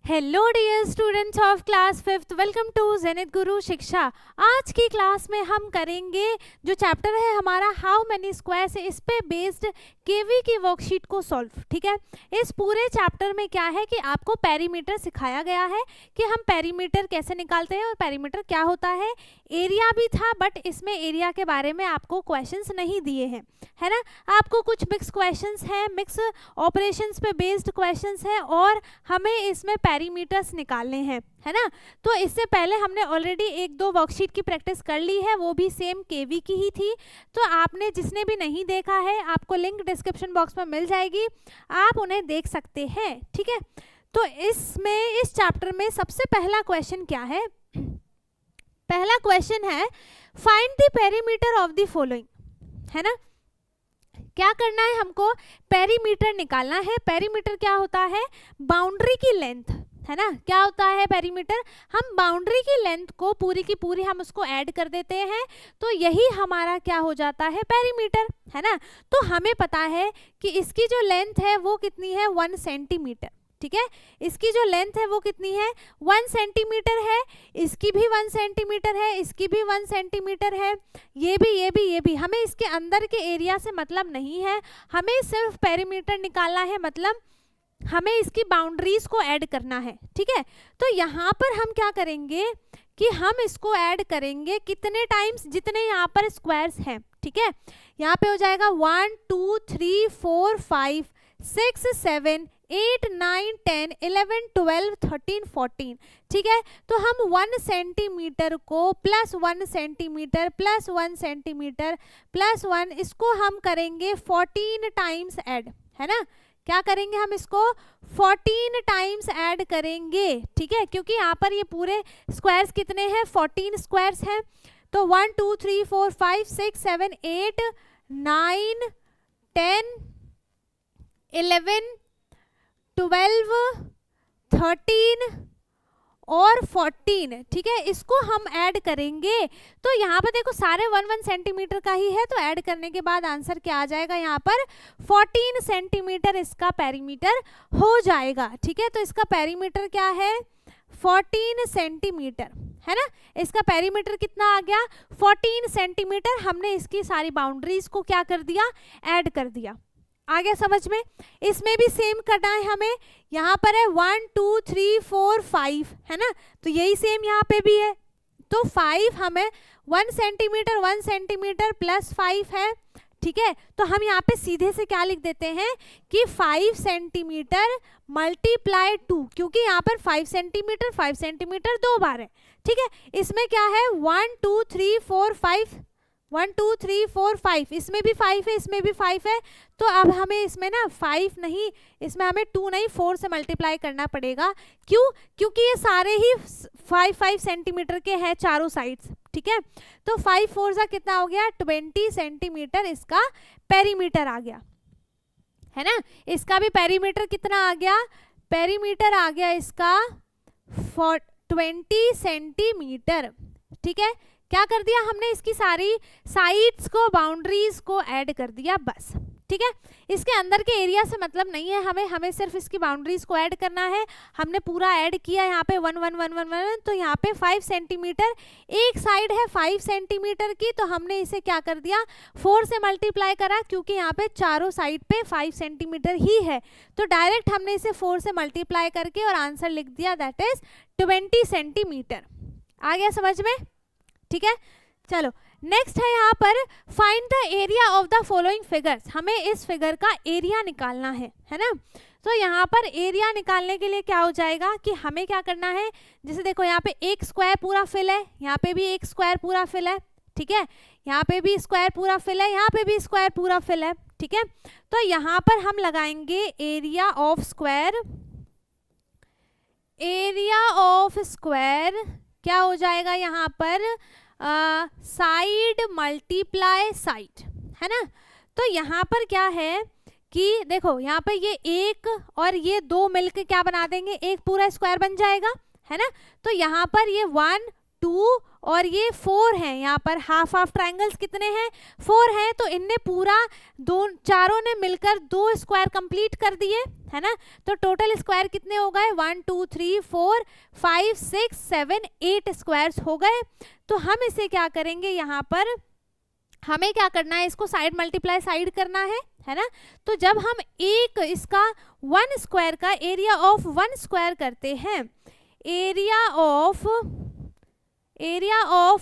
Hello dear students of class fifth, welcome to zenith Guru Shiksha. आज की class में हम करेंगे जो चैप्टर है हमारा हाउ मेनी स्क्वायर्स, इस पे बेस्ड केवी की वर्कशीट को सॉल्व। ठीक है, इस पूरे चैप्टर में क्या है कि आपको पेरीमीटर सिखाया गया है कि हम पेरीमीटर कैसे निकालते हैं और पेरीमीटर क्या होता है। एरिया भी था बट इसमें एरिया के बारे में आपको क्वेश्चंस नहीं दिए हैं, है ना। आपको कुछ मिक्स क्वेश्चंस हैं, मिक्स ऑपरेशंस पे बेस्ड क्वेश्चंस हैं और हमें इसमें पेरीमीटर्स निकालने हैं, है ना। तो इससे पहले हमने ऑलरेडी एक दो वर्कशीट की प्रैक्टिस कर ली है, वो भी सेम केवी की ही थी। तो आपने जिसने भी नहीं देखा है आपको लिंक डिस्क्रिप्शन बॉक्स में मिल जाएगी, आप उन्हें देख सकते हैं। ठीक है, तो इस चैप्टर में सबसे पहला क्वेश्चन क्या है? पहला क्वेश्चन है find the perimeter of the following, है ना। क्या करना है हमको? पेरीमीटर निकालना है। पेरीमीटर क्या होता है? बाउंड्री की लेंथ, है ना। क्या होता है पेरीमीटर? हम बाउंड्री की लेंथ को पूरी की पूरी हम उसको ऐड कर देते हैं, तो यही हमारा क्या हो जाता है? पेरीमीटर, है ना। तो हमें पता है कि इसकी जो लेंथ है वो कितनी है? 1 सेंटीमीटर। ठीक है, इसकी जो लेंथ है वो कितनी है? 1 सेंटीमीटर है। इसकी भी 1 सेंटीमीटर है, इसकी भी 1 सेंटीमीटर है, ये भी। हमें इसके अंदर के एरिया से मतलब नहीं है, हमें सिर्फ पेरीमीटर निकालना है, मतलब हमें इसकी बाउंड्रीज को ऐड करना है। ठीक है, तो यहाँ पर हम क्या करेंगे कि हम इसको ऐड करेंगे कितने टाइम्स? जितने यहाँ पर स्क्वायर्स हैं। ठीक है, यहाँ पे हो जाएगा 1 2 3 4 5 6 7 8 9 10 11 12 13 14। ठीक है, तो हम 1 सेंटीमीटर को plus 1 centimetre plus 1 centimetre plus 1, इसको हम करेंगे 14 टाइम्स ऐड, है ना। क्या करेंगे? हम इसको 14 टाइम्स ऐड करेंगे। ठीक है, क्योंकि यहाँ पर ये पूरे स्क्वायर्स कितने हैं? 14 स्क्वायर्स हैं। तो 1 2 3 4 5 6 7 8 9 10 11 12 13 और 14। ठीक है, इसको हम ऐड करेंगे। तो यहाँ पर देखो सारे 1 सेंटीमीटर का ही है, तो ऐड करने के बाद आंसर क्या आ जाएगा? यहाँ पर 14 सेंटीमीटर इसका पेरीमीटर हो जाएगा। ठीक है, तो इसका पेरीमीटर क्या है? 14 सेंटीमीटर, है ना। इसका पेरीमीटर कितना आ गया? 14 सेंटीमीटर। हमने इसकी सारी बाउंड्रीज को क्या कर दिया? ऐड कर दिया। आ गया समझ में? इसमें भी सेम करना है हमें। यहाँ पर है 1 2 3 4 5, है ना, तो यही सेम यहाँ पे भी है। तो 5 हमें 1 सेंटीमीटर प्लस 5 है। ठीक है, तो हम यहाँ पे सीधे से क्या लिख देते हैं कि 5 सेंटीमीटर मल्टीप्लाई 2, क्योंकि यहाँ पर 5 सेंटीमीटर 2 बार है। ठीक है, इसमें क्या है? 1 2 3 4 5, 1 2 3 4 5, इसमें भी 5 है, इसमें भी 5 है। तो अब हमें इसमें ना 5 नहीं, इसमें हमें 2 नहीं 4 से मल्टीप्लाई करना पड़ेगा। क्यों? क्योंकि ये सारे ही 5 सेंटीमीटर के हैं चारों साइड्स। ठीक है, तो 5 4 सा कितना हो गया? 20 सेंटीमीटर इसका पेरीमीटर आ गया, है ना। इसका भी पेरीमीटर कितना आ गया? पेरीमीटर आ गया इसका 20 सेंटीमीटर। ठीक है, क्या कर दिया हमने? इसकी सारी साइड्स को, बाउंड्रीज को ऐड कर दिया, बस। ठीक है, इसके अंदर के एरिया से मतलब नहीं है हमें सिर्फ इसकी बाउंड्रीज को ऐड करना है। हमने पूरा ऐड किया यहाँ पे 1 1 1 1 1, तो यहाँ पे 5 सेंटीमीटर, एक साइड है 5 सेंटीमीटर की, तो हमने इसे क्या कर दिया? 4 से मल्टीप्लाई करा, क्योंकि यहाँ पे चारों साइड पे 5 सेंटीमीटर ही है, तो डायरेक्ट हमने इसे 4 से मल्टीप्लाई करके और आंसर लिख दिया, दैट इज 20 सेंटीमीटर। आ गया समझ में? ठीक है, चलो नेक्स्ट है यहाँ पर find the area of the following figures. हमें इस फिगर का एरिया निकालना है ना। तो यहाँ पर एरिया निकालने के लिए क्या हो जाएगा कि हमें क्या करना है? जैसे देखो यहाँ पे एक स्क्वायर पूरा फिल है, यहाँ पे भी एक स्क्वायर पूरा फिल है। ठीक है, यहाँ पे भी स्क्वायर पूरा फिल है, यहाँ पे भी स्क्वायर पूरा फिल है। ठीक है, तो यहाँ पर हम लगाएंगे area of square. Area of square क्या हो जाएगा यहाँ पर? साइड मल्टीप्लाई साइड, है ना। तो यहाँ पर क्या है कि देखो यहाँ पर ये एक और ये 2 मिलकर क्या बना देंगे? एक पूरा स्क्वायर बन जाएगा, है ना। तो यहाँ पर ये 1 2 और ये 4 हैं। यहाँ पर हाफ हाफ ट्राइंगल्स कितने हैं? 4 हैं। तो इनने पूरा चारों ने मिलकर 2 स्क्वायर कंप्लीट कर दिए, है ना। तो टोटल स्क्वायर कितने हो गए? 1 2 3 4 5 6 7 8 स्क्वायर्स हो गए। तो हम इसे क्या करेंगे, यहाँ पर हमें क्या करना है, इसको साइड मल्टीप्लाई साइड करना है ना। तो जब हम एक इसका 1 स्क्वायर का एरिया ऑफ 1 स्क्वायर करते हैं, एरिया ऑफ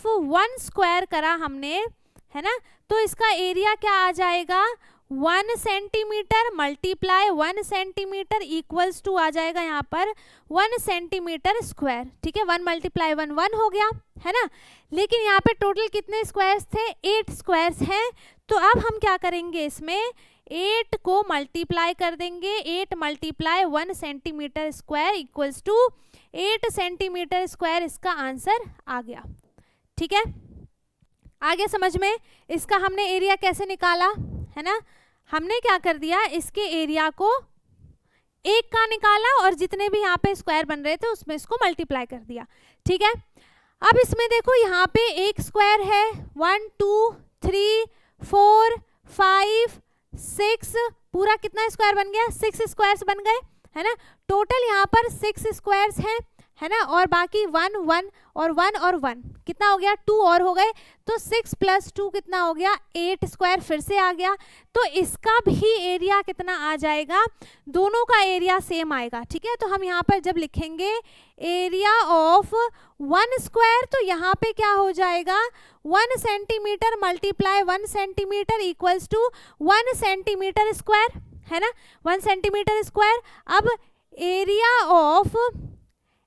1 स्क्वायर करा हमने, है ना, तो इसका एरिया क्या आ जाएगा? 1 centimetre multiply 1 centimetre equals to आ जाएगा यहाँ पर 1 सेंटीमीटर स्क्वायर। ठीक है, 1 मल्टीप्लाई 1 1 हो गया, है ना। लेकिन यहाँ पे टोटल कितने स्क्वायर्स थे? 8 स्क्वायर्स हैं। तो अब हम क्या करेंगे, इसमें 8 को मल्टीप्लाई कर देंगे। 8 multiply 1 centimetre square equals to 8 centimetre square, इसका आंसर आ गया। ठीक है, आ गया समझ में? इसका हमने एरिया कैसे निकाला, है ना। हमने क्या कर दिया, इसके एरिया को 1 का निकाला और जितने भी यहाँ पे स्क्वायर बन रहे थे उसमें इसको मल्टीप्लाई कर दिया। ठीक है, अब इसमें देखो यहाँ पे एक स्क्वायर है, 1 2 3 4 5 6, पूरा कितना स्क्वायर बन गया? 6 स्क्वायर्स बन गए, है ना। टोटल यहाँ पर 6 स्क्वायर्स हैं, है ना, और बाकी 1 1 और 1 और 1 कितना हो गया? 2 और हो गए। तो 6 + 2 कितना हो गया? 8 स्क्वायर फिर से आ गया। तो इसका भी एरिया कितना आ जाएगा? दोनों का एरिया सेम आएगा। ठीक है, तो हम यहाँ पर जब लिखेंगे एरिया ऑफ 1 स्क्वायर, तो यहाँ पे क्या हो जाएगा? 1 centimetre multiply 1 centimetre equals to 1 centimetre square, है ना, 1 सेंटीमीटर स्क्वायर। अब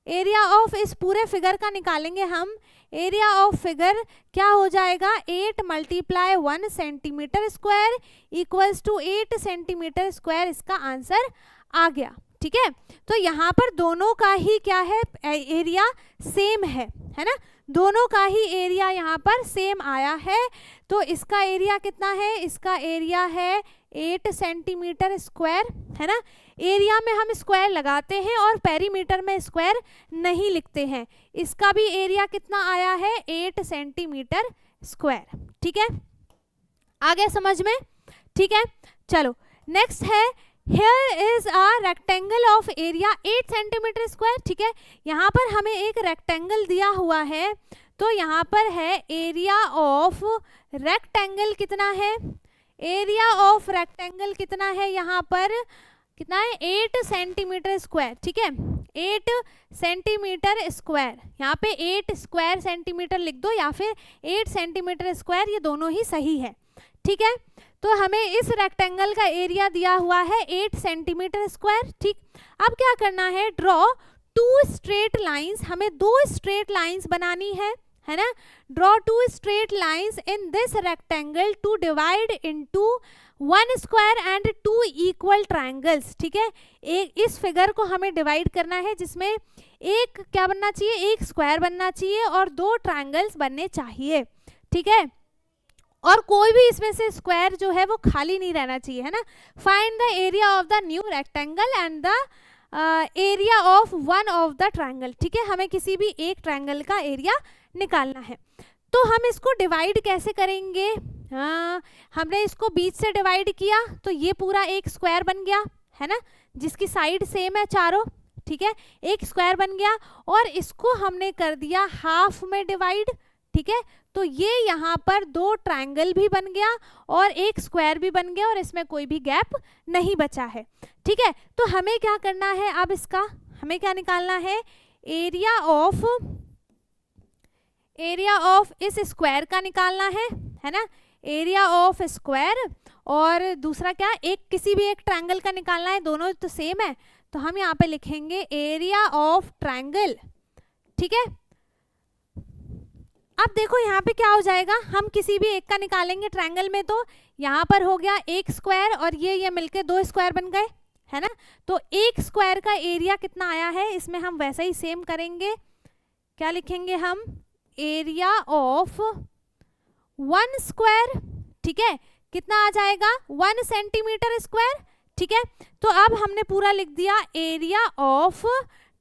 एरिया ऑफ इस पूरे फिगर का निकालेंगे हम। एरिया ऑफ फिगर क्या हो जाएगा? 8 multiply 1 centimetre square equals to 8 centimetre square, इसका आंसर आ गया। ठीक है, तो यहाँ पर दोनों का ही क्या है? एरिया सेम है ना, दोनों का ही एरिया यहाँ पर सेम आया है। तो इसका एरिया कितना है? इसका एरिया है 8 सेंटीमीटर स्क्वायर, है ना। एरिया में हम स्क्वायर लगाते हैं और पेरीमीटर में स्क्वायर नहीं लिखते हैं। इसका भी एरिया कितना आया है? 8 सेंटीमीटर स्क्वायर। ठीक है, आ गया समझ में? ठीक है, चलो नेक्स्ट है, Here is a rectangle of area 8 centimetre square. ठीक है, यहाँ पर हमें एक रेक्टेंगल दिया हुआ है। तो यहाँ पर है एरिया ऑफ रेक्टेंगल कितना है? एरिया ऑफ रेक्टेंगल कितना है? यहाँ पर कितना है? 8 सेंटीमीटर स्क्वायर। ठीक है, 8 सेंटीमीटर स्क्वायर, यहाँ पे 8 स्क्वायर सेंटीमीटर लिख दो या फिर 8 सेंटीमीटर स्क्वायर, ये दोनों ही सही है। ठीक है, तो हमें इस रेक्टेंगल का एरिया दिया हुआ है 8 सेंटीमीटर स्क्वायर। ठीक, अब क्या करना है? ड्रॉ 2 स्ट्रेट लाइंस, हमें 2 स्ट्रेट लाइंस बनानी है ना। Draw 2 straight lines in this rectangle to divide into 1 square and 2 equal triangles. ठीक है, एक इस फिगर को हमें डिवाइड करना है जिसमें एक क्या बनना चाहिए? एक स्क्वायर बनना चाहिए और 2 ट्रायंगल्स बनने चाहिए। ठीक है, और कोई भी इसमें से स्क्वायर जो है वो खाली नहीं रहना चाहिए, है ना। Find the area of the new rectangle and the area of one of the triangle. ठीक है, हमें किसी भी एक ट्रायंगल का एरिया निकालना है। तो हम इसको डिवाइड कैसे करेंगे? हमने इसको बीच से डिवाइड किया तो ये पूरा एक स्क्वायर बन गया, है ना, जिसकी साइड सेम है चारों। ठीक है, एक स्क्वायर बन गया और इसको हमने कर दिया हाफ में डिवाइड। ठीक है, तो ये यहाँ पर 2 ट्रायंगल भी बन गया और एक स्क्वायर भी बन गया और इसमें कोई भी गैप नहीं बचा है। ठीक है, तो हमें क्या करना है? अब इसका हमें क्या निकालना है? एरिया ऑफ इस स्क्वायर का निकालना है ना, एरिया ऑफ स्क्वायर। और दूसरा क्या? किसी भी एक ट्रायंगल का निकालना है, दोनों तो सेम है। तो हम यहाँ पे लिखेंगे एरिया ऑफ ट्रायंगल। ठीक है, अब देखो यहाँ पे क्या हो जाएगा? हम किसी भी एक का निकालेंगे ट्रायंगल में, तो यहाँ पर हो गया एक स्क्वायर और ये मिलके 2 स्क्वायर बन गए, है ना। तो एक स्क्वायर का एरिया कितना आया है? इसमें हम वैसा ही सेम करेंगे। क्या लिखेंगे हम? Area of 1 square. ठीक है, कितना आ जाएगा? 1 सेंटीमीटर स्क्वायर। ठीक है, तो अब हमने पूरा लिख दिया एरिया ऑफ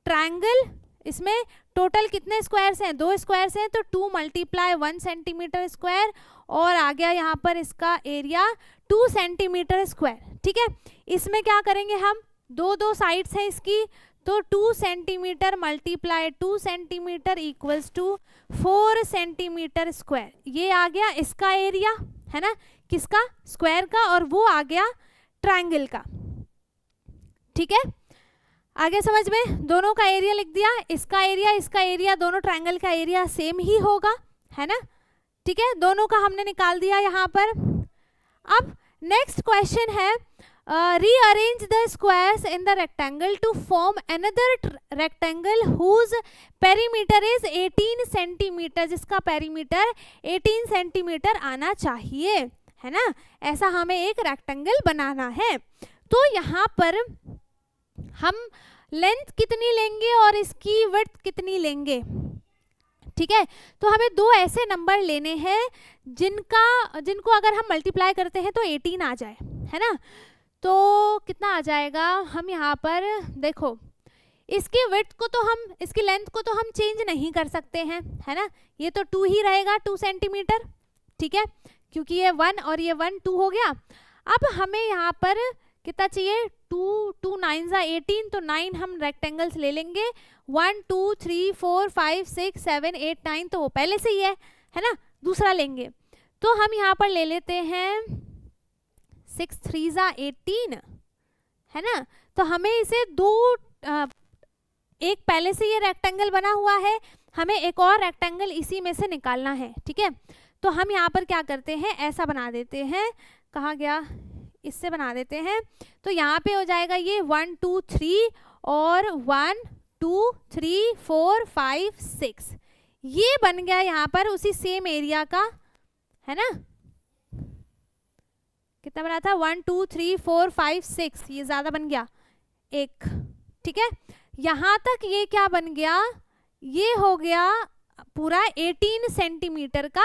ट्रायंगल इसमें टोटल कितने स्क्वायर्स हैं, 2 स्क्वायर्स हैं, तो 2 × 1 सेंटीमीटर स्क्वायर और आ गया यहाँ पर इसका एरिया 2 सेंटीमीटर स्क्वायर। ठीक है, इसमें क्या करेंगे हम, दो साइड्स हैं इसकी, तो 2 centimetre × 2 centimetre equals to 4 centimetre square. ये आ गया इसका एरिया, है ना, किसका, स्क्वायर का, और वो आ गया ट्रायंगल का। ठीक है, आगे समझ में, दोनों का एरिया लिख दिया, इसका एरिया दोनों ट्रायंगल का एरिया सेम ही होगा, है ना। ठीक है, दोनों का हमने निकाल दिया यहाँ पर। अब नेक्स्ट क्वेश्चन है, rearrange the squares in the rectangle to form another rectangle whose perimeter is 18 centimetre, जिसका पेरीमीटर 18 सेंटीमीटर आना चाहिए, है ना। ऐसा हमें एक रेक्टेंगल बनाना है। तो यहाँ पर हम लेंथ कितनी लेंगे और इसकी विड्थ कितनी लेंगे। ठीक है, तो हमें 2 ऐसे नंबर लेने हैं जिनको अगर हम मल्टीप्लाई करते हैं तो 18 आ जाए, है ना। तो कितना आ जाएगा, हम यहाँ पर देखो, इसकी विड्थ को तो हम, इसकी लेंथ को तो हम चेंज नहीं कर सकते हैं, है ना। ये तो 2 ही रहेगा, 2 सेंटीमीटर। ठीक है, क्योंकि ये 1 और ये 1 2 हो गया। अब हमें यहाँ पर कितना चाहिए, 2 9 × 18, तो 9 हम रेक्टेंगल्स ले लेंगे, 1 2 3 4 5 6 7 8 9, तो वो पहले से ही है ना। दूसरा लेंगे तो हम यहाँ पर ले लेते हैं 6 3 × 18, है ना। तो हमें इसे एक पहले से ये रेक्टेंगल बना हुआ है, हमें एक और रेक्टेंगल इसी में से निकालना है। ठीक है, तो हम यहाँ पर क्या करते हैं, ऐसा बना देते हैं, कहाँ गया, इससे बना देते हैं। तो यहाँ पे हो जाएगा ये 1 2 3 और 1 2 3 4 5 6, ये बन गया यहाँ पर उसी सेम एरिया का, है ना। कितना बना था, 1 2 3 4 5 6, ये ज्यादा बन गया 1। ठीक है, यहाँ तक ये क्या बन गया, ये हो गया पूरा 18 सेंटीमीटर का,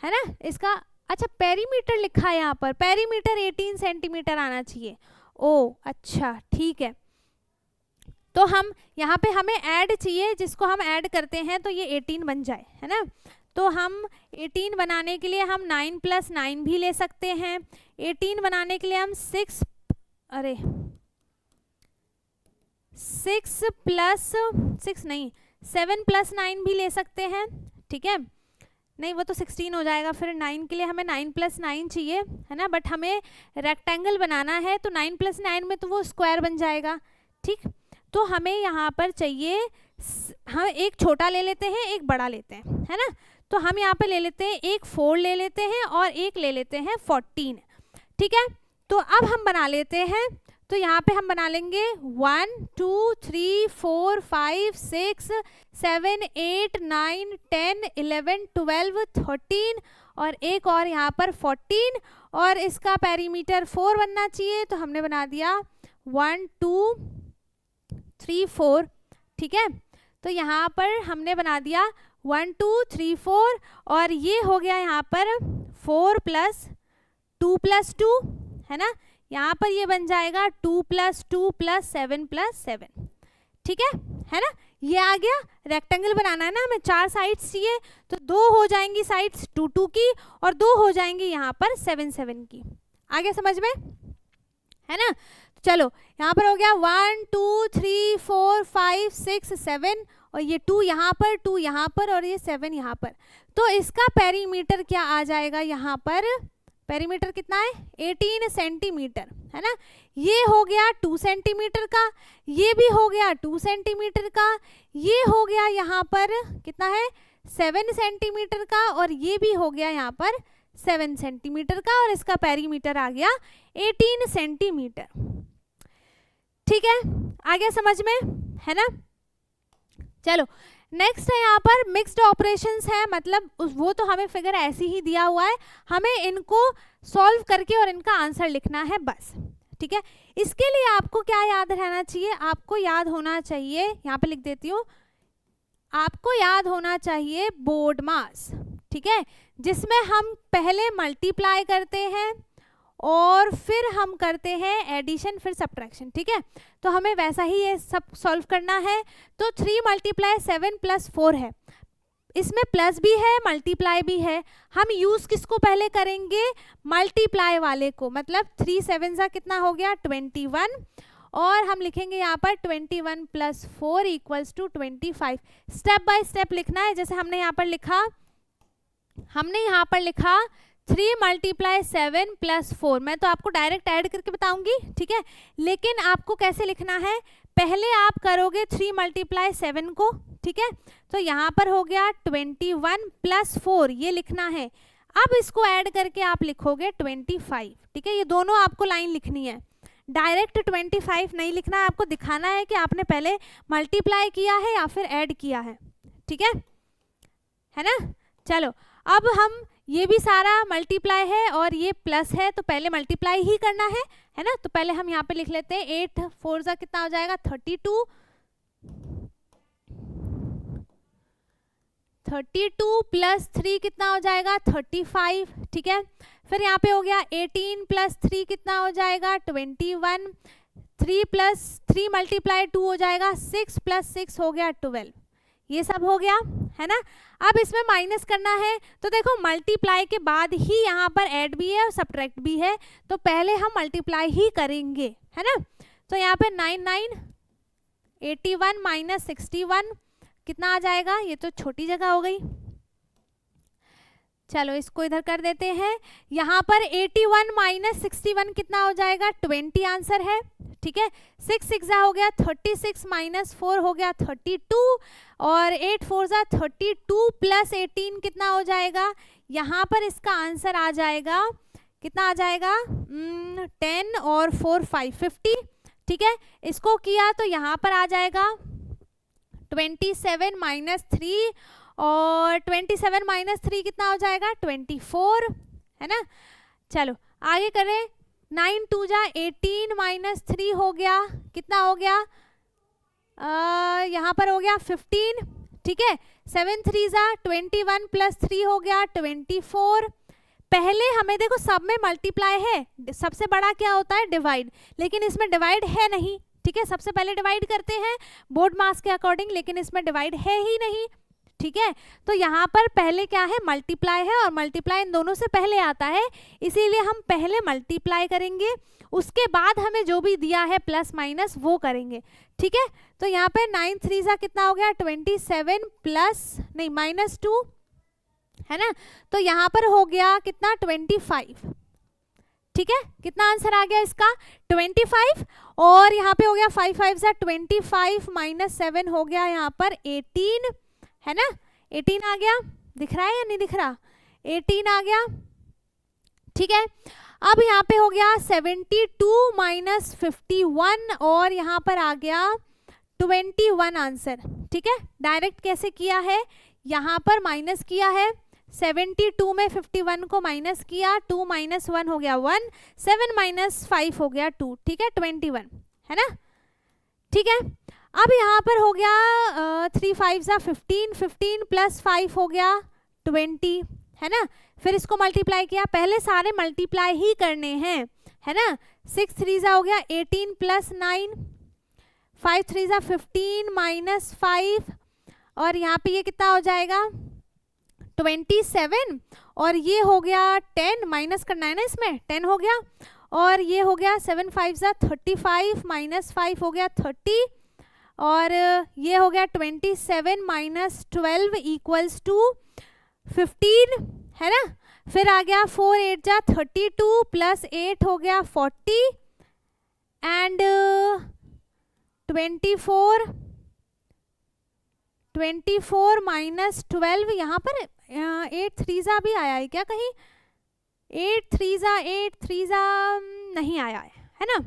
है ना। इसका अच्छा पेरीमीटर लिखा है यहाँ पर, पेरीमीटर 18 सेंटीमीटर आना चाहिए। ओ अच्छा, ठीक है, तो हम यहाँ पे हमें ऐड चाहिए, जिसको हम ऐड करते हैं तो ये 18 बन जाए, है ना। तो हम 18 बनाने के लिए हम 9 + 9 भी ले सकते हैं। 18 बनाने के लिए हम 6 7 + 9 भी ले सकते हैं। ठीक है, नहीं वो तो 16 हो जाएगा, फिर 9 के लिए हमें 9 + 9 चाहिए, है ना। बट हमें रेक्टेंगल बनाना है तो 9 + 9 में तो वो स्क्वायर बन जाएगा। ठीक, तो हमें यहाँ पर चाहिए, हम एक छोटा ले लेते हैं, एक बड़ा लेते हैं, है ना। तो हम यहाँ पे ले लेते हैं, एक 4 ले लेते हैं और एक ले लेते हैं 14। ठीक है, तो अब हम बना लेते हैं, तो यहाँ पे हम बना लेंगे 1 2 3 4 5 6 7 8 9 10 11 12 13 और एक और यहाँ पर 14, और इसका पेरीमीटर 4 बनना चाहिए, तो हमने बना दिया 1 2 3 4। ठीक है, तो यहाँ पर हमने बना दिया 1 2 3 4, और ये हो गया यहाँ पर 4 + 2 + 2, है ना। यहाँ पर ये बन जाएगा 2 + 2 + 7 + 7। ठीक है ना। ये आ गया, रेक्टेंगल बनाना है ना हमें, 4 साइड्स चाहिए, तो 2 हो जाएंगी साइड्स 2 2 की, और 2 हो जाएंगी यहाँ पर 7 7 की। आगे समझ में, है ना। चलो यहाँ पर हो गया 1 2 3 4 5 6 7, और ये 2 यहाँ पर, 2 यहाँ पर, और ये 7 यहाँ पर। तो इसका पेरीमीटर क्या आ जाएगा, यहाँ पर पेरीमीटर कितना है, 18 सेंटीमीटर, है ना। ये हो गया 2 सेंटीमीटर का, ये भी हो गया 2 सेंटीमीटर का, ये हो गया यहाँ पर कितना है 7 सेंटीमीटर का, और ये भी हो गया यहाँ पर 7 सेंटीमीटर का, और इसका पेरीमीटर आ गया 18 सेंटीमीटर। ठीक है, आ गया समझ में, है ना। चलो नेक्स्ट है यहाँ पर मिक्स्ड ऑपरेशंस है, मतलब वो तो हमें फिगर ऐसी ही दिया हुआ है, हमें इनको सॉल्व करके और इनका आंसर लिखना है बस। ठीक है, इसके लिए आपको क्या याद रहना चाहिए, आपको याद होना चाहिए, यहाँ पे लिख देती हूँ, आपको याद होना चाहिए बोर्ड मास। ठीक है, जिसमें हम पहले मल्टीप्लाई करते हैं और फिर हम करते हैं एडिशन फिर सब्ट्रैक्शन, ठीक है। तो हमें वैसा ही ये सब सॉल्व करना है। तो 3 × 7 + 4 है, इसमें प्लस भी है मल्टीप्लाई भी है। हम यूज किसको पहले करेंगे, मल्टीप्लाई वाले को, मतलब 3 7 सा कितना हो गया 21, और हम लिखेंगे यहाँ पर 21 + 4 = 25। स्टेप बाय स्टेप लिखना है। जैसे हमने यहाँ पर लिखा 3 × 7 + 4, मैं तो आपको डायरेक्ट ऐड करके बताऊंगी, ठीक है। लेकिन आपको कैसे लिखना है, पहले आप करोगे 3 × 7 को, ठीक है। तो यहाँ पर हो गया 21 + 4, ये लिखना है। अब इसको ऐड करके आप लिखोगे 25, ठीक है। ये दोनों आपको लाइन लिखनी है, डायरेक्ट 25 नहीं लिखना है, आपको दिखाना है कि आपने पहले मल्टीप्लाई किया है या फिर ऐड किया है, ठीक है ना। चलो अब हम ये भी सारा मल्टीप्लाई है और ये प्लस है, तो पहले मल्टीप्लाई ही करना है ना। तो पहले हम यहाँ पे लिख लेते हैं 8 4 सा कितना हो जाएगा 32, 32 + 3 कितना हो जाएगा 35, ठीक है। फिर यहाँ पे हो गया 18 + 3 कितना हो जाएगा 21, 3 + 3 × 2 हो जाएगा 6 + 6 हो गया 12, ये सब हो गया, है ना। अब इसमें माइनस करना है, तो देखो मल्टीप्लाई के बाद ही यहाँ पर ऐड भी है और सब्ट्रैक्ट भी है, तो पहले हम मल्टीप्लाई ही करेंगे, है ना। तो यहाँ पे 9 9 81 - 61 कितना आ जाएगा, ये तो छोटी जगह हो गई, चलो इसको इधर कर देते हैं। यहाँ पर 81 - 61 कितना हो जाएगा 20 आंसर है, ठीक है। 6 6 हो गया 36 - 4 हो गया 32, और 8 4 32 + 18 कितना हो जाएगा, यहाँ पर इसका आंसर आ जाएगा, कितना आ जाएगा 10 और 4 5 50, ठीक है। इसको किया तो यहाँ पर आ जाएगा 27 - 3, और 27 - 3 कितना हो जाएगा 24, है ना। चलो आगे करें, 9 2 18 - 3 हो गया, कितना हो गया यहाँ पर हो गया 15, ठीक है। 7 3 21 + 3 हो गया 24। पहले हमें देखो सब में मल्टीप्लाई है, सबसे बड़ा क्या होता है डिवाइड, लेकिन इसमें डिवाइड है नहीं, ठीक है। सबसे पहले डिवाइड करते हैं बोर्ड मास के अकॉर्डिंग, लेकिन इसमें डिवाइड है ही नहीं, ठीक है। तो यहाँ पर पहले क्या है मल्टीप्लाई है, और मल्टीप्लाई इन दोनों से पहले आता है, इसीलिए हम पहले मल्टीप्लाई करेंगे, उसके बाद हमें जो भी दिया है प्लस माइनस वो करेंगे, ठीक है। तो यहाँ पे 9 3 सा कितना हो गया 27 प्लस नहीं -2, है ना। तो यहाँ पर हो गया कितना 25, ठीक है। कितना आंसर आ गया इसका 25, और यहाँ पे हो गया 5 5 सा 25 - 7 हो गया यहाँ पर 18, है ना। 18 आ गया, दिख रहा है या नहीं दिख रहा, 18 आ गया, ठीक है। अब यहाँ पे हो गया 72 - 51, और यहाँ पर आ गया 21 आंसर, ठीक है। डायरेक्ट कैसे किया है, यहाँ पर माइनस किया है, 72 में 51 को माइनस किया, 2 - 1 हो गया 1, 7 - 5 हो गया 2, ठीक है 21, है ना, ठीक है। अब यहाँ पर हो गया 3 5 सा 15, 15 + 5 हो गया 20, है ना। फिर इसको मल्टीप्लाई किया, पहले सारे मल्टीप्लाई ही करने हैं, है ना। 6 3 सा हो गया 18 + 9, 5 3 सा 15 - 5, और यहाँ पे ये कितना हो जाएगा 27, और ये हो गया 10, माइनस करना है ना इसमें, 10 हो गया, और ये हो गया 7 5 सा 35 - 5 हो गया 30, और ये हो गया 27 - 12 = 15, है ना। फिर आ गया 4 8 जा 32 + 8 हो गया 40, एंड 24 - 12, यहाँ पर 8 3 सा भी आया है क्या कहीं, 8 3 सा नहीं आया है ना।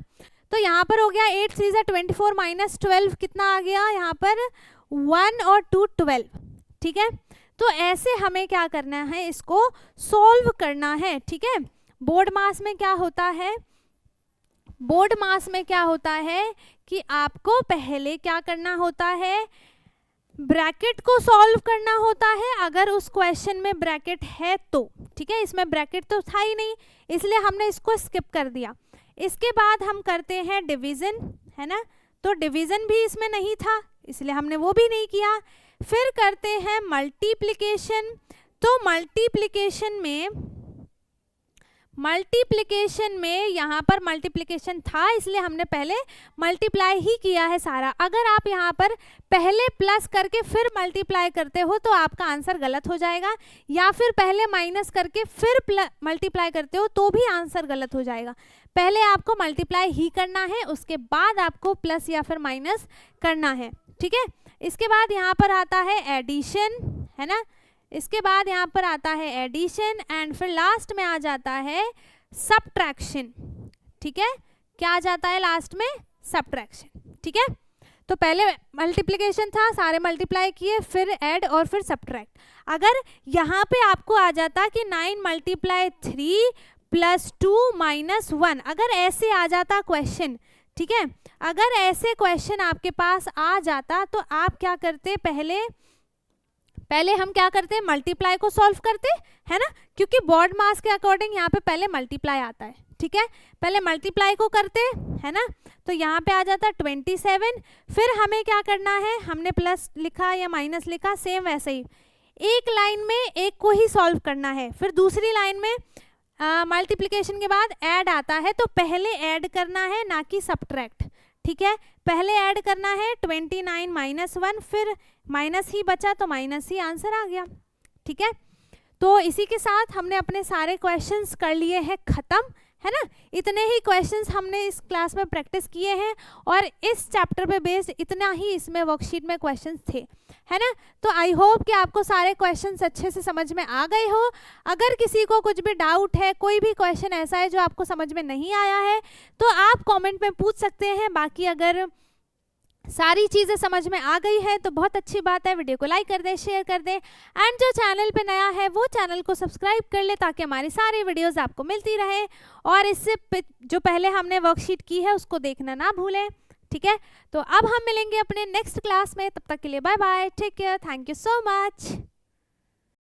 तो यहाँ पर हो गया 8 3 सा 24 - 12 कितना आ गया यहाँ पर 1 और 2 12, ठीक है। तो ऐसे हमें क्या करना है, इसको सॉल्व करना है, ठीक है। बोर्ड मास में क्या होता है, बोर्ड मास में क्या होता है कि आपको पहले क्या करना होता है, ब्रैकेट को सॉल्व करना होता है अगर उस क्वेश्चन में ब्रैकेट है तो, ठीक है। इसमें ब्रैकेट तो था ही नहीं, इसलिए हमने इसको स्किप कर दिया। इसके बाद हम करते हैं डिवीजन, है ना, तो डिवीजन भी इसमें नहीं था, इसलिए हमने वो भी नहीं किया। फिर करते हैं मल्टीप्लिकेशन, तो मल्टीप्लिकेशन में यहाँ पर मल्टीप्लिकेशन था, इसलिए हमने पहले मल्टीप्लाई ही किया है सारा। अगर आप यहाँ पर पहले प्लस करके फिर मल्टीप्लाई करते हो तो आपका आंसर गलत हो जाएगा, या फिर पहले माइनस करके फिर मल्टीप्लाई करते हो तो भी आंसर गलत हो जाएगा। पहले आपको मल्टीप्लाई ही करना है, उसके बाद आपको प्लस या फिर माइनस करना है, ठीक है। इसके बाद यहाँ पर आता है एडिशन, है ना, इसके बाद यहाँ पर आता है एडिशन एंड फिर लास्ट में आ जाता है सब्ट्रैक्शन, ठीक है। क्या आ जाता है लास्ट में? सब्ट्रैक्शन, ठीक है। तो पहले मल्टीप्लिकेशन था, सारे मल्टीप्लाई किए, फिर ऐड और फिर सब्ट्रैक्ट। अगर यहाँ पे आपको आ जाता कि 9 × 3 + 2 - 1, अगर ऐसे आ जाता क्वेश्चन, ठीक है, अगर ऐसे क्वेश्चन आपके पास आ जाता तो आप क्या करते? पहले हम क्या करते? मल्टीप्लाई को सॉल्व करते, है ना, क्योंकि बोर्ड मास के अकॉर्डिंग यहाँ पे पहले मल्टीप्लाई आता है, ठीक है। पहले मल्टीप्लाई को करते, है ना, तो यहाँ पे आ जाता 27। फिर हमें क्या करना है? हमने प्लस लिखा या माइनस लिखा, सेम वैसे ही एक लाइन में एक को ही सॉल्व करना है। फिर दूसरी लाइन में मल्टीप्लिकेशन के बाद ऐड आता है, तो पहले ऐड करना है, ना कि सब्ट्रैक्ट, ठीक है। पहले ऐड करना है 29 - 1, फिर माइनस ही बचा तो माइनस ही आंसर आ गया, ठीक है। तो इसी के साथ हमने अपने सारे क्वेश्चंस कर लिए हैं ख़त्म, है ना। इतने ही क्वेश्चंस हमने इस क्लास में प्रैक्टिस किए हैं और इस चैप्टर पे बेस्ड इतना ही इसमें वर्कशीट में क्वेश्चंस थे, है ना। तो आई होप कि आपको सारे क्वेश्चंस अच्छे से समझ में आ गए हो। अगर किसी को कुछ भी डाउट है, कोई भी क्वेश्चन ऐसा है जो आपको समझ में नहीं आया है, तो आप कमेंट में पूछ सकते हैं। बाकी अगर सारी चीज़ें समझ में आ गई है तो बहुत अच्छी बात है। वीडियो को लाइक कर दें, शेयर कर दें एंड जो चैनल पे नया है वो चैनल को सब्सक्राइब कर ले, ताकि हमारी सारी वीडियोस आपको मिलती रहे। और इससे जो पहले हमने वर्कशीट की है उसको देखना ना भूलें, ठीक है। तो अब हम मिलेंगे अपने नेक्स्ट क्लास में, तब तक के लिए bye bye, take care, thank you so much.